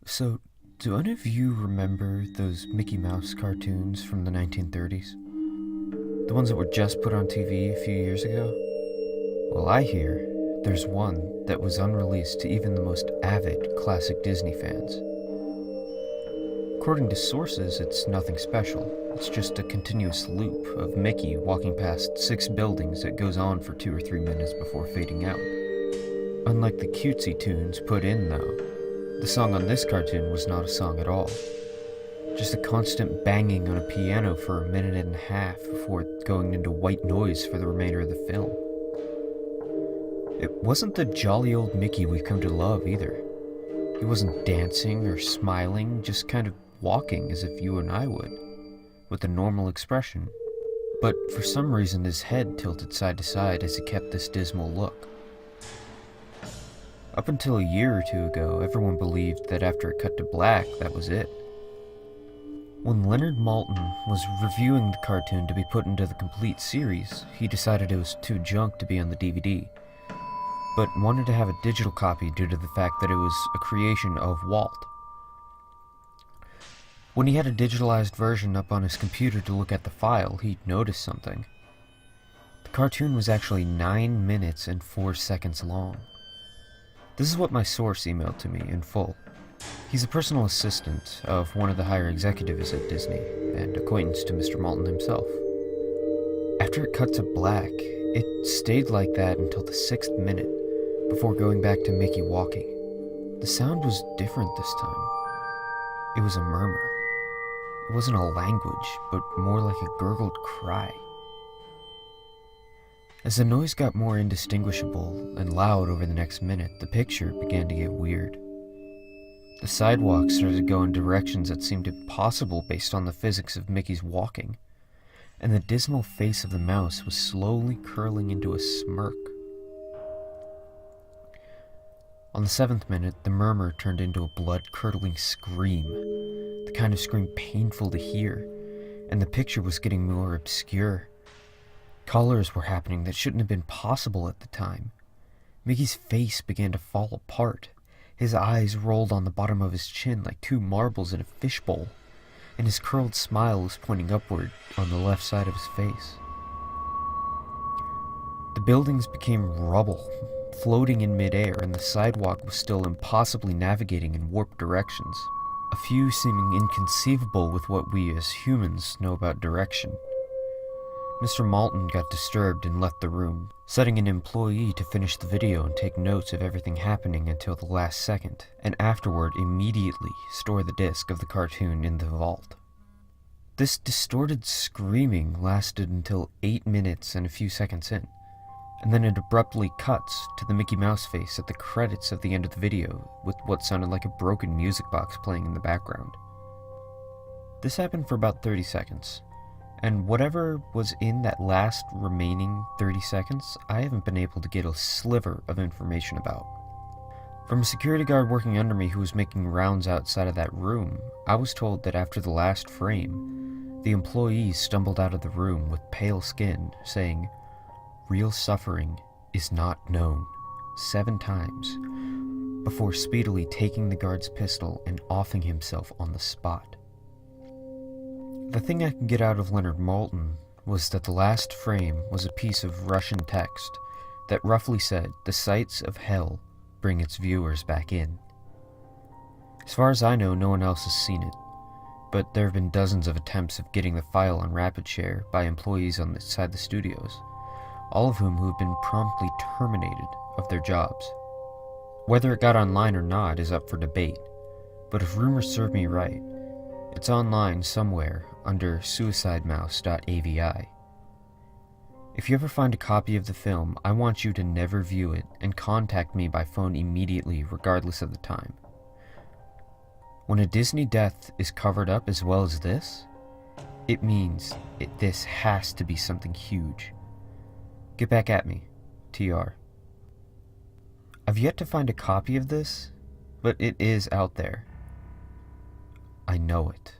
So, do any of you remember those Mickey Mouse cartoons from the 1930s? The ones that were just put on TV a few years ago? Well, I hear there's one that was unreleased to even the most avid classic Disney fans. According to sources, it's nothing special. It's just a continuous loop of Mickey walking past 6 buildings that goes on for 2 or 3 minutes before fading out. Unlike the cutesy tunes put in, though, the song on this cartoon was not a song at all. Just a constant banging on a piano for a minute and a half before going into white noise for the remainder of the film. It wasn't the jolly old Mickey we've come to love either. He wasn't dancing or smiling, just kind of walking as if you and I would, with a normal expression. But for some reason his head tilted side to side as he kept this dismal look. Up until a year or two ago, everyone believed that after it cut to black, that was it. When Leonard Maltin was reviewing the cartoon to be put into the complete series, he decided it was too junk to be on the DVD, but wanted to have a digital copy due to the fact that it was a creation of Walt. When he had a digitalized version up on his computer to look at the file, he noticed something. The cartoon was actually 9 minutes and 4 seconds long. This is what my source emailed to me in full. He's a personal assistant of one of the higher executives at Disney, and acquaintance to Mr. Maltin himself. After it cut to black, it stayed like that until the 6th minute, before going back to Mickey walking. The sound was different this time. It was a murmur. It wasn't a language, but more like a gurgled cry. As the noise got more indistinguishable and loud over the next minute, the picture began to get weird. The sidewalk started to go in directions that seemed impossible based on the physics of Mickey's walking, and the dismal face of the mouse was slowly curling into a smirk. On the 7th minute, the murmur turned into a blood-curdling scream, the kind of scream painful to hear, and the picture was getting more obscure. Colors were happening that shouldn't have been possible at the time. Mickey's face began to fall apart. His eyes rolled on the bottom of his chin like 2 marbles in a fishbowl, and his curled smile was pointing upward on the left side of his face. The buildings became rubble, floating in midair, and the sidewalk was still impossibly navigating in warped directions, a few seeming inconceivable with what we as humans know about direction. Mr. Maltin got disturbed and left the room, setting an employee to finish the video and take notes of everything happening until the last second, and afterward immediately store the disc of the cartoon in the vault. This distorted screaming lasted until 8 minutes and a few seconds in, and then it abruptly cuts to the Mickey Mouse face at the credits of the end of the video, with what sounded like a broken music box playing in the background. This happened for about 30 seconds. And whatever was in that last remaining 30 seconds, I haven't been able to get a sliver of information about. From a security guard working under me who was making rounds outside of that room, I was told that after the last frame, the employee stumbled out of the room with pale skin, saying, "Real suffering is not known," 7 times, before speedily taking the guard's pistol and offing himself on the spot. The thing I could get out of Leonard Maltin was that the last frame was a piece of Russian text that roughly said, "The sights of hell bring its viewers back in." As far as I know, no one else has seen it, but there have been dozens of attempts of getting the file on rapid share by employees on inside the studios, all of whom have been promptly terminated of their jobs. Whether it got online or not is up for debate, but if rumors serve me right, it's online somewhere under Suicidemouse.avi. If you ever find a copy of the film, I want you to never view it and contact me by phone immediately regardless of the time. When a Disney death is covered up as well as this, it means this has to be something huge. Get back at me, TR. I've yet to find a copy of this, but it is out there. I know it.